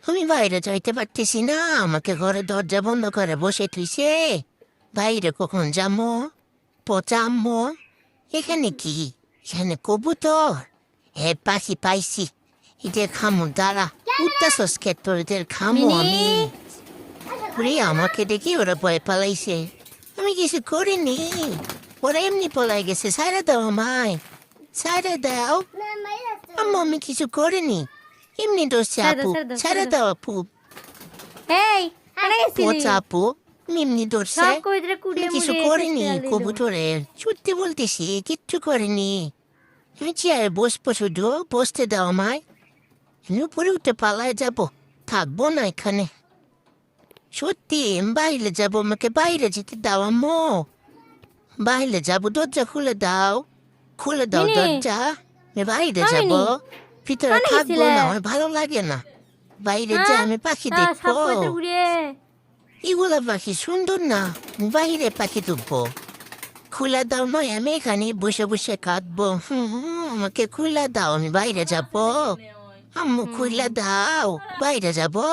আমি বাইরে যাইতে পারতেছি না, আমাকে ঘরে দরজা বন্ধ করে বসে থুইছে। বাইরে কখন যাবো? পচা আম্মু, এখানে কি? এখানে কবুতর? পাখি পাইছি, এদের খামু দাঁড়া। উঠতেছস কে? তোদের খামু মিনি আমি। ওরে আমাকে দেখি ওরা ভয় পালাইছে। আমি কিছু করিনি, ওরা এমনি পলাই গেছে। সাইরা দাও আমায়, সাইরা দাও। আম্মু আমি কিছু করিনি, এমনি দোষে ছেড়ে আপু। দাও, ছেড়ে দাও, সাইরা ছেড়ে দাও। দাও আপু। এই আরে গেছিলি পচা আপু, এমনি দোষে। সব কইরে আমি কুড়িয়ে কিছু মুড়িয়ে শেষ করিনি করে দিল। কবুতরের, সত্যি বলতেছি কিচ্ছু করিনি। আমি চেয়ারে বসবো, শুধু বসতে দাও আমায়। আমি উপরে উঠে পালায় যাবো, থাকবো না এখানে। সত্যি আমি বাইরে যাবো, আমাকে বাইরে যেতে দাও আম্মু। বাইরে যাবো, দরজা খুলে দাও, খুলে দাও মিনি দরজা। আমি বাইরে হ্যাঁ যাবো, মিনি ভিতরে কানে থাকবো গেছিলে না, আমার ভালো লাগে না। বাইরে যা, হ্যাঁ আমি পাখি তা দেখবো। সব কইতে ঘুরিয়ে এগুলা পাখি সুন্দর না, আমি বাইরে পাখি দেখবো। খুলে দাও নয়, আমি এখানে বসে বসে কাঁদবো। আমাকে খুলে দাও, আমি বাইরে যাবো। আম্মু খুলে দাও, বাইরে যাবো।